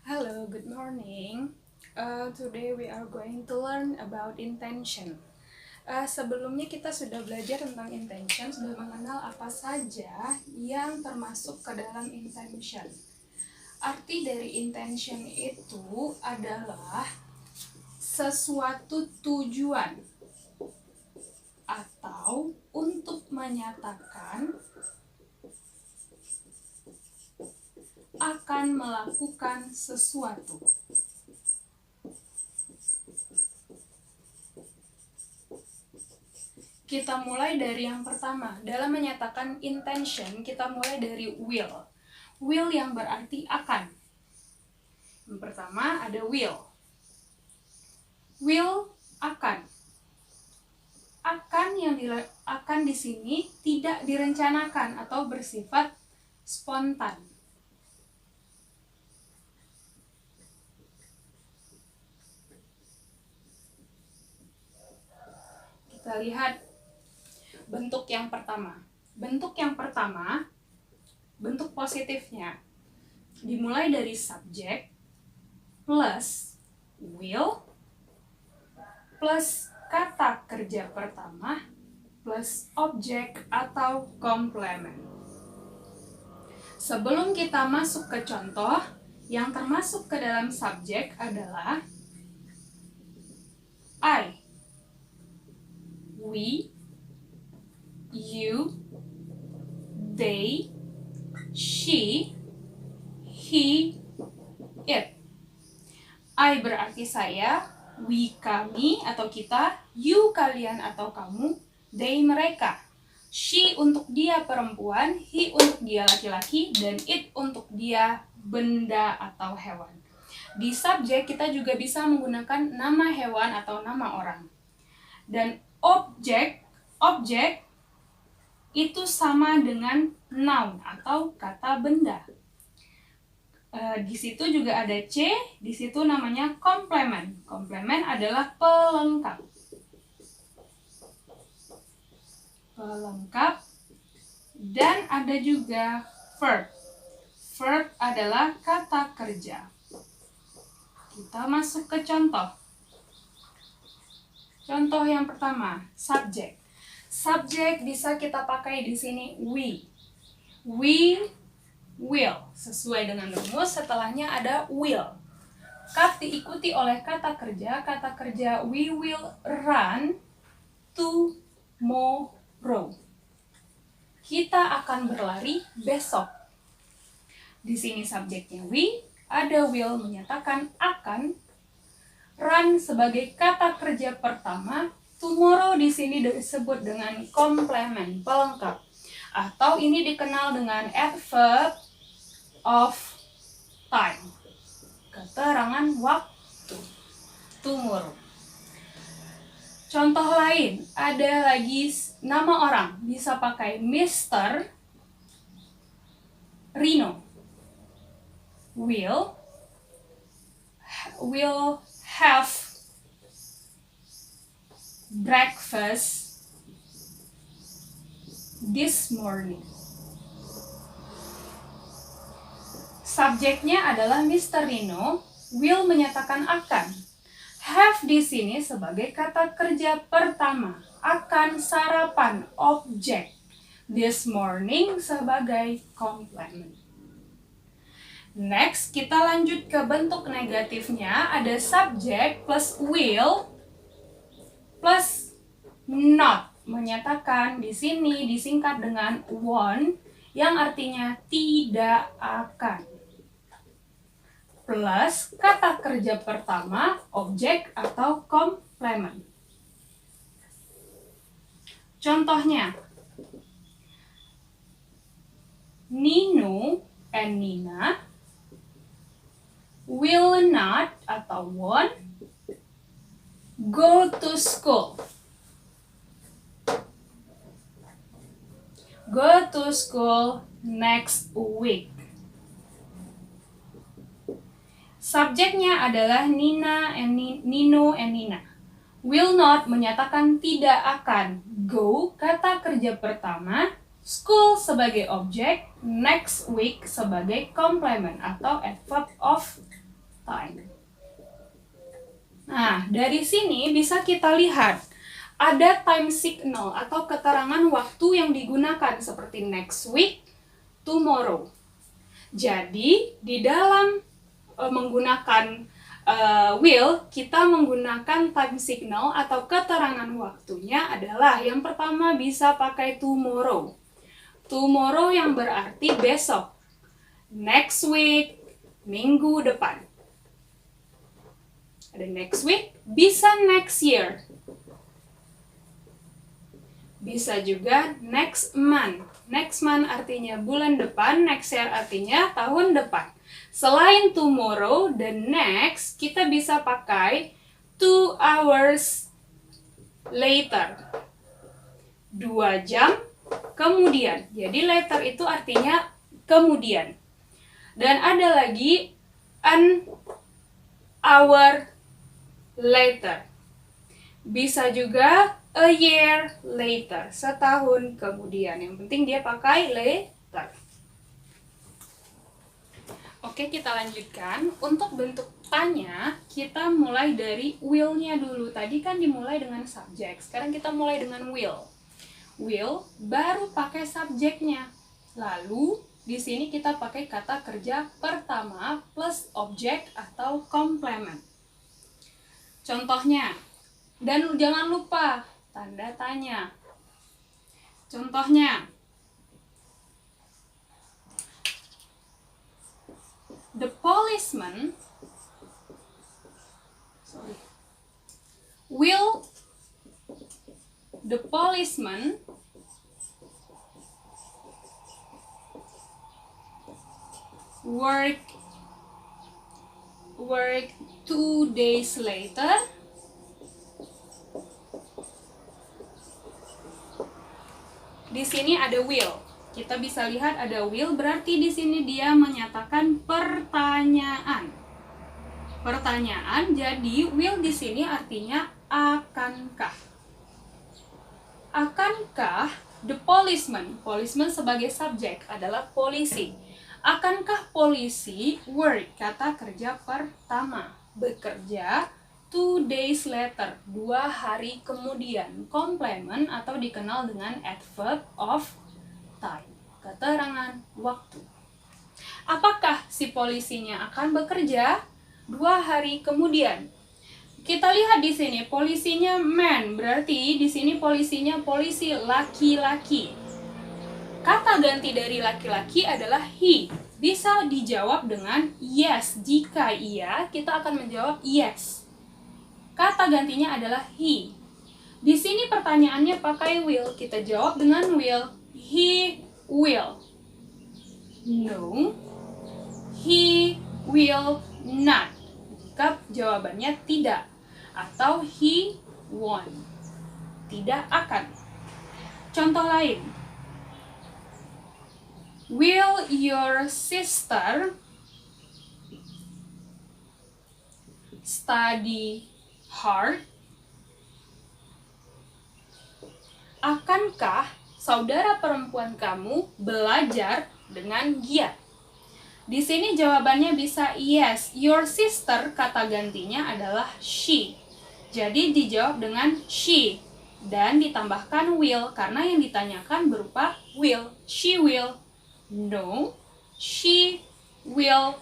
Hello, good morning. Today we are going to learn about intention. Sebelumnya kita sudah belajar tentang intention, sudah mengenal apa saja yang termasuk ke dalam intention. Arti dari intention itu adalah sesuatu tujuan atau untuk menyatakan akan melakukan sesuatu. Kita mulai dari yang pertama. Dalam menyatakan intention, kita mulai dari will. Will yang berarti akan. Yang pertama ada will. Will akan. Akan di sini tidak direncanakan atau bersifat spontan. Kita lihat bentuk yang pertama. Bentuk positifnya dimulai dari subject plus will plus kata kerja pertama plus objek atau komplement. Sebelum kita masuk ke contoh, yang termasuk ke dalam subjek adalah I, we, you, they, she, he, it. I berarti saya, we kami atau kita, you kalian atau kamu, they mereka. She untuk dia perempuan, he untuk dia laki-laki, dan it untuk dia benda atau hewan. Di subjek kita juga bisa menggunakan nama hewan atau nama orang. Dan objek itu sama dengan noun atau kata benda. Di situ juga ada C, di situ namanya komplement. Komplement adalah pelengkap. Dan ada juga verb. Verb adalah kata kerja. Kita masuk ke contoh. Contoh yang pertama, subjek. Subjek bisa kita pakai di sini we. We will. Sesuai dengan rumus, setelahnya ada will. Diikuti oleh kata kerja we will run tomorrow. Kita akan berlari besok. Di sini subjeknya we, ada will menyatakan akan, run sebagai kata kerja pertama, tomorrow di sini disebut dengan komplement, pelengkap. Atau ini dikenal dengan adverb of time, keterangan waktu, tomorrow. Contoh lain, ada lagi nama orang, bisa pakai Mr. Rino. Will have breakfast this morning. Subjeknya adalah Mr. Rino, will menyatakan akan. Have di sini sebagai kata kerja pertama, akan sarapan, objek. This morning sebagai komplement. Next, kita lanjut ke bentuk negatifnya. Ada subject plus will plus not. Menyatakan di sini disingkat dengan won't, yang artinya tidak akan. Plus kata kerja pertama, objek atau komplement. Contohnya, Nino and Nina will not atau won't go to school. Go to school next week. Subjeknya adalah Nino and Nina. Will not menyatakan tidak akan. Go kata kerja pertama, school sebagai objek, next week sebagai komplement atau adverb of time. Nah, dari sini bisa kita lihat ada time signal atau keterangan waktu yang digunakan seperti next week, tomorrow. Jadi, di dalam menggunakan will, kita menggunakan time signal atau keterangan waktunya adalah yang pertama bisa pakai tomorrow. Tomorrow yang berarti besok. Next week, minggu depan. Ada next week, bisa next year. Bisa juga next month. Next month artinya bulan depan, next year artinya tahun depan. Selain tomorrow dan next, kita bisa pakai 2 hours later. 2 jam kemudian. Jadi later itu artinya kemudian. Dan ada lagi an hour later. Bisa juga a year later, setahun kemudian. Yang penting dia pakai later. Oke, kita lanjutkan. Untuk bentuk tanya, kita mulai dari will-nya dulu. Tadi kan dimulai dengan subjek. Sekarang kita mulai dengan will. Will baru pakai subjeknya. Lalu di sini kita pakai kata kerja pertama plus objek atau komplement. Contohnya, dan jangan lupa tanda tanya. Contohnya, the policeman will the policeman work 2 days later. Di sini ada will. Kita bisa lihat ada will, berarti di sini dia menyatakan pertanyaan. Pertanyaan, jadi will di sini artinya akankah. Akankah the policeman, policeman sebagai subjek adalah polisi. Akankah polisi work, kata kerja pertama, bekerja 2 days later, 2 hari kemudian. Komplement atau dikenal dengan adverb of time, keterangan waktu. Apakah si polisinya akan bekerja 2 hari kemudian? Kita lihat di sini polisinya man, berarti di sini polisinya polisi laki-laki. Kata ganti dari laki-laki adalah he. Bisa dijawab dengan yes. Jika iya, kita akan menjawab yes. Kata gantinya adalah he. Di sini pertanyaannya pakai will. Kita jawab dengan will. He will. No, he will not. Jika jawabannya tidak. Atau he won't. Tidak akan. Contoh lain. Will your sister study hard? Akankah saudara perempuan kamu belajar dengan giat? Di sini jawabannya bisa yes. Your sister, kata gantinya adalah she. Jadi dijawab dengan she. Dan ditambahkan will, karena yang ditanyakan berupa will. She will. No, she will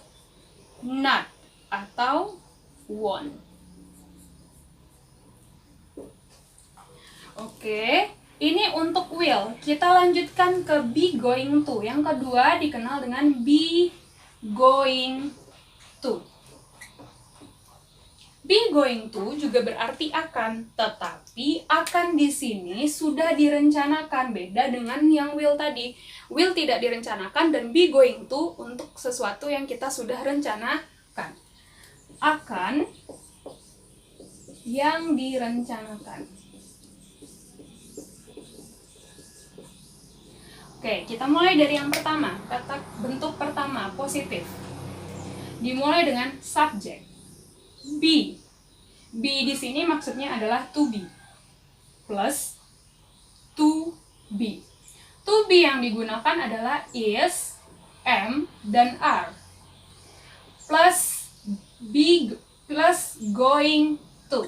not. Atau won't. Oke, ini untuk will. Kita lanjutkan ke be going to. Yang kedua dikenal dengan be going to. Be going to juga berarti akan, tetapi akan di sini sudah direncanakan, beda dengan yang will tadi. Will tidak direncanakan dan be going to untuk sesuatu yang kita sudah rencanakan. Akan yang direncanakan. Oke, kita mulai dari yang pertama, kata bentuk pertama, positif. Dimulai dengan subjek. Be. Be di sini maksudnya adalah to be. Plus to be. To be yang digunakan adalah is, am, dan are. Plus be plus going to.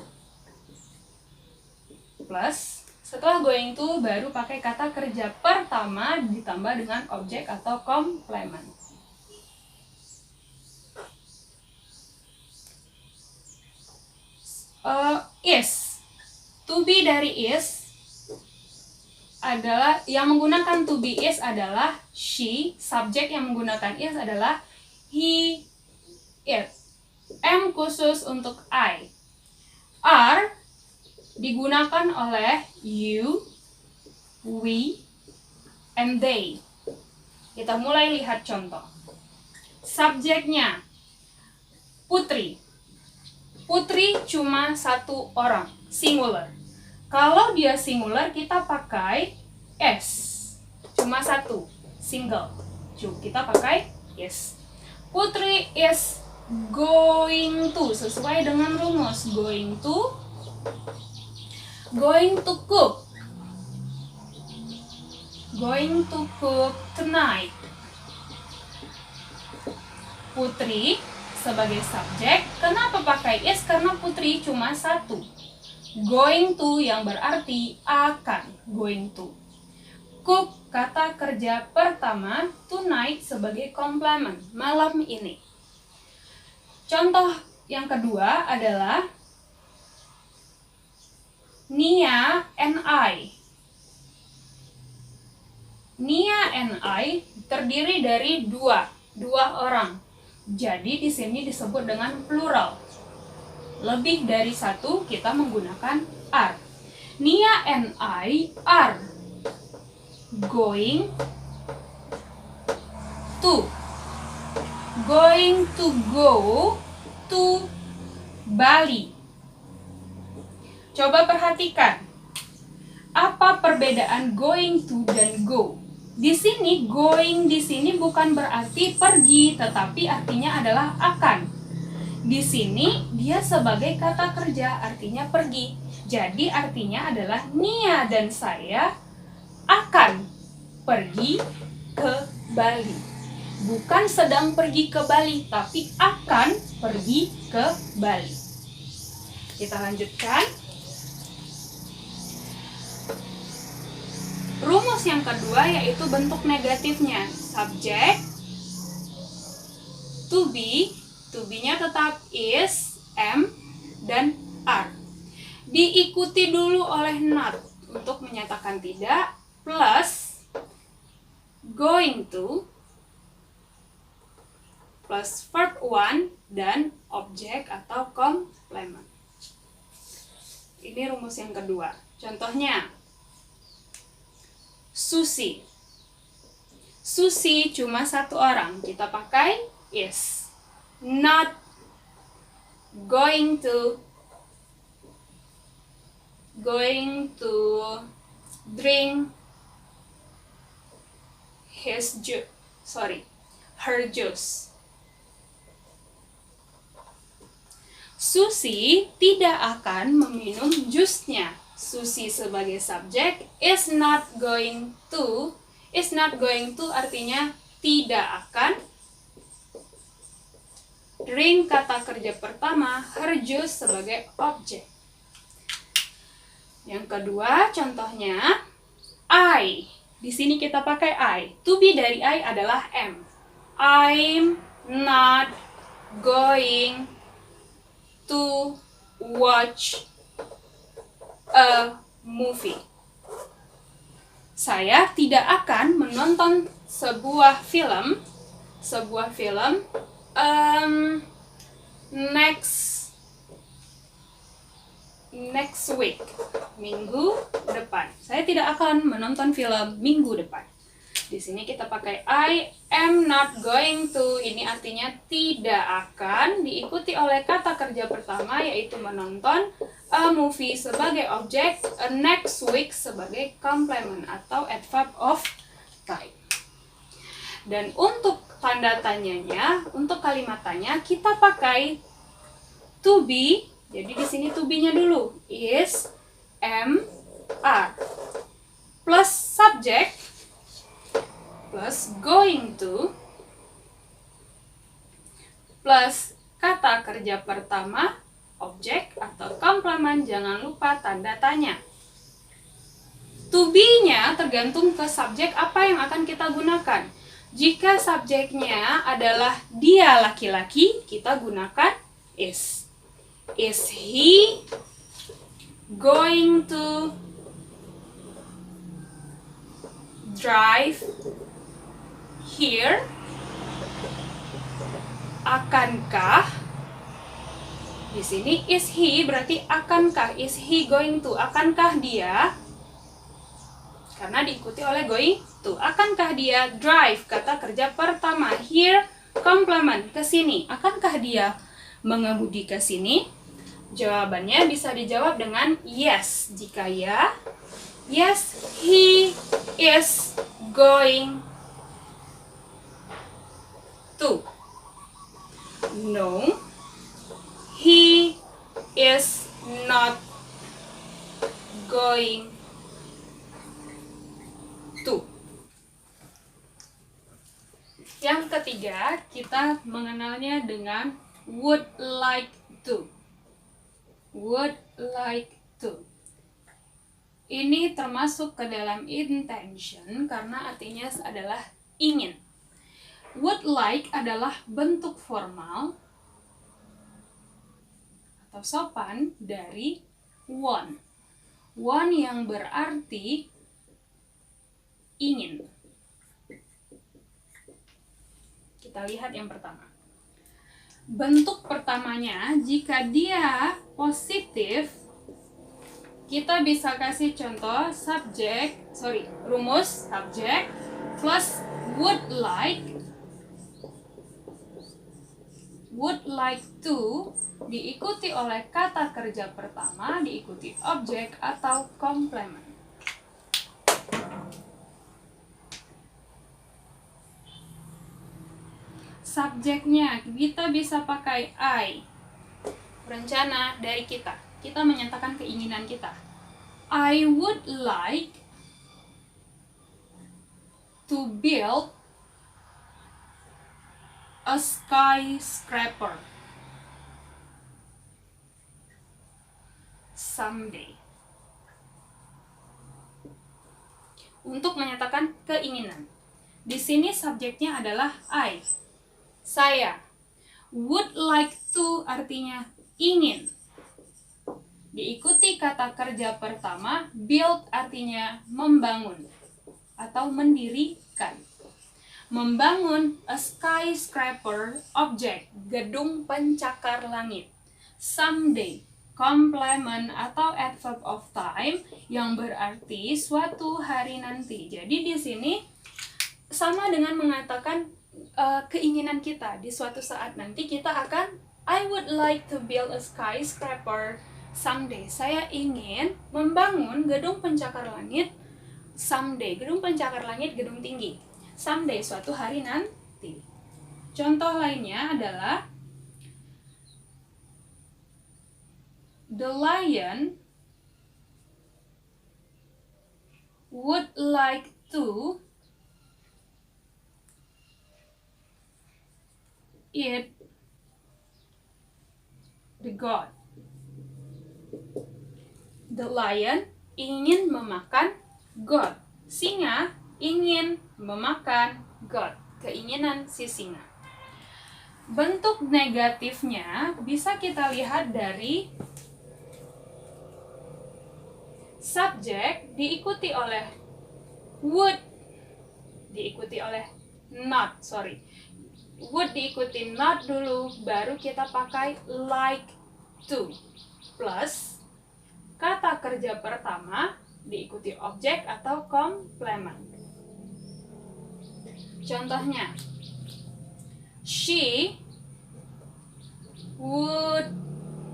Plus, setelah going to baru pakai kata kerja pertama ditambah dengan objek atau komplement. Is. To be dari is adalah, yang menggunakan to be is adalah she, subjek yang menggunakan is adalah he, it. M khusus untuk I. Are digunakan oleh you, we, and they. Kita mulai lihat contoh. Subjeknya Putri. Putri cuma satu orang, singular. Kalau dia singular kita pakai s, cuma satu, single. Kita pakai is. Putri is going to, sesuai dengan rumus, going to cook. Going to cook tonight. Putri sebagai subjek, kenapa pakai is? Karena Putri cuma satu. Going to yang berarti akan, going to. Cook kata kerja pertama, tonight sebagai komplement, malam ini. Contoh yang kedua adalah Nia and I. Nia and I terdiri dari dua orang. Jadi di sini disebut dengan plural. Lebih dari satu kita menggunakan are. Nia and I are going to go to Bali. Coba perhatikan. Apa perbedaan going to dan go? Di sini going di sini bukan berarti pergi, tetapi artinya adalah akan. Di sini dia sebagai kata kerja artinya pergi. Jadi artinya adalah Nia dan saya akan pergi ke Bali. Bukan sedang pergi ke Bali, tapi akan pergi ke Bali. Kita lanjutkan. Rumus yang kedua yaitu bentuk negatifnya. Subjek, to be-nya tetap is, am, dan are. Diikuti dulu oleh not untuk menyatakan tidak, plus going to, plus verb one, dan objek atau komplement. Ini rumus yang kedua. Contohnya, Susi. Susi cuma satu orang, kita pakai is. Not going to drink her juice. Susi tidak akan meminum jusnya. Susi sebagai subjek, is not going to artinya tidak akan. Drink kata kerja pertama, her juice sebagai objek. Yang kedua, contohnya I. Di sini kita pakai I. To be dari I adalah am. I'm not going to watch a movie. Saya tidak akan menonton sebuah film next week, minggu depan. Saya tidak akan menonton film minggu depan. Di sini kita pakai I am not going to. Ini artinya tidak akan, diikuti oleh kata kerja pertama yaitu menonton, a movie sebagai objek, a next week sebagai komplement atau adverb of time. Dan untuk tanda tanyanya, untuk kalimat tanya kita pakai to be. Jadi di sini to be-nya dulu is, am, are, plus subject, plus going to, plus kata kerja pertama, objek atau komplement, jangan lupa tanda tanya. To be-nya tergantung ke subjek apa yang akan kita gunakan. Jika subjeknya adalah dia laki-laki, kita gunakan is. Is he going to drive here? Akankah? Di sini is he berarti akankah? Is he going to? Akankah dia? Karena diikuti oleh going to. Akankah dia drive? Kata kerja pertama. Here complement, ke sini. Akankah dia mengemudi ke sini? Jawabannya bisa dijawab dengan yes. Jika ya, yes, he is going to. No, he is not going to. Yang ketiga, kita mengenalnya dengan would like to. Would like to. Ini termasuk ke dalam intention karena artinya adalah ingin. Would like adalah bentuk formal atau sopan dari want. Want yang berarti ingin. Kita lihat yang pertama. Bentuk pertamanya, jika dia positif, kita bisa kasih contoh rumus subjek plus would like to diikuti oleh kata kerja pertama, diikuti objek atau komplement. Subjeknya kita bisa pakai I. Rencana dari kita. Kita menyatakan keinginan kita. I would like to build a skyscraper someday. Untuk menyatakan keinginan. Di sini subjeknya adalah I. Saya. Would like to artinya ingin. Diikuti kata kerja pertama, build artinya membangun atau mendirikan. Membangun a skyscraper, objek, gedung pencakar langit. Someday, complement atau adverb of time yang berarti suatu hari nanti. Jadi di sini sama dengan mengatakan keinginan kita di suatu saat nanti kita akan I would like to build a skyscraper someday. Saya ingin membangun gedung pencakar langit someday. Gedung pencakar langit, gedung tinggi. Someday, suatu hari nanti. Contoh lainnya adalah the lion would like to eat the goat. The lion ingin memakan goat. Singa ingin memakan goat. Keinginan si singa. Bentuk negatifnya bisa kita lihat dari subjek diikuti oleh would, diikuti oleh not, would diikuti not dulu, baru kita pakai like to, plus kata kerja pertama diikuti objek atau komplement. Contohnya, she would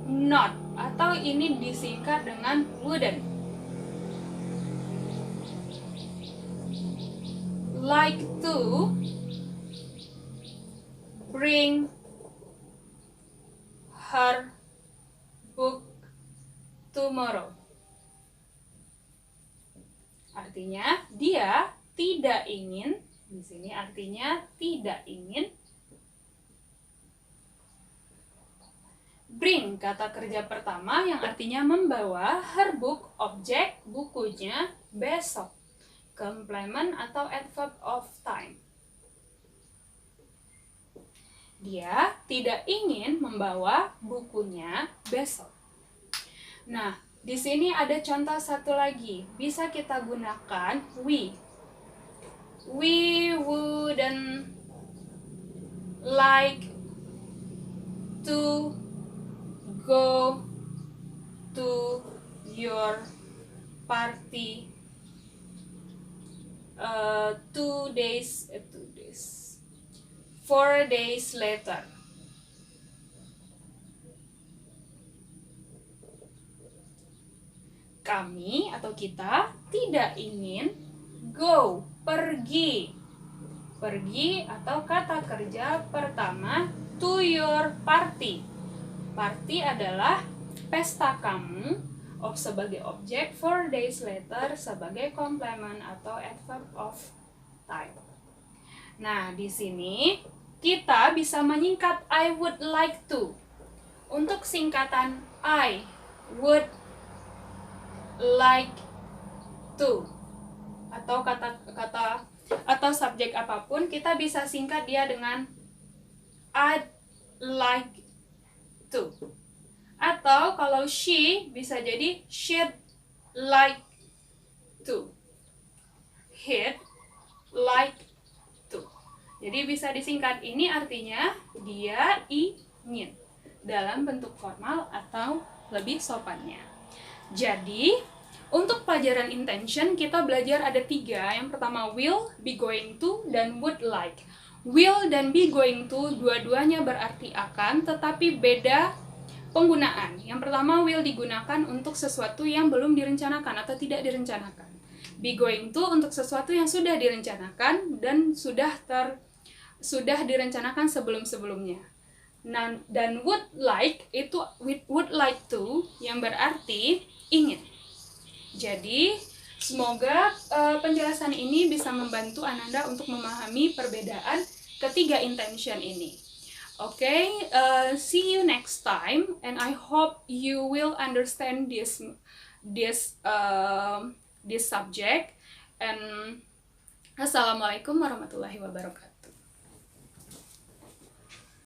not, atau ini disingkat dengan wouldn't. Like to bring her book tomorrow. Artinya dia tidak ingin, di sini artinya tidak ingin Bring, kata kerja pertama yang artinya membawa, her book, objek, bukunya, besok. Complement atau adverb of time. Dia tidak ingin membawa bukunya besok. Nah, di sini ada contoh satu lagi. Bisa kita gunakan we. We wouldn't like to go to your party 4 days later. Kami atau kita tidak ingin go, pergi. Pergi atau kata kerja pertama to your party. Party adalah pesta kamu, sebagai objek, 4 days later sebagai complement atau adverb of time. Nah, di sini kita bisa menyingkat I would like to. Untuk singkatan I would like to atau kata-kata atau subjek apapun, kita bisa singkat dia dengan I'd like to. Atau kalau she bisa jadi she'd like to, he'd like to. Jadi bisa disingkat. Ini artinya dia ingin dalam bentuk formal atau lebih sopannya. Jadi untuk pelajaran intention kita belajar ada 3. Yang pertama will, be going to, dan would like. Will dan be going to dua-duanya berarti akan, tetapi beda penggunaan. Yang pertama will digunakan untuk sesuatu yang belum direncanakan atau tidak direncanakan. Be going to untuk sesuatu yang sudah direncanakan dan sudah direncanakan sebelum-sebelumnya. Nah, dan would like itu would like to yang berarti ingin. Jadi semoga penjelasan ini bisa membantu Ananda untuk memahami perbedaan ketiga intention ini. Okay, see you next time, and I hope you will understand this subject. And assalamualaikum warahmatullahi wabarakatuh.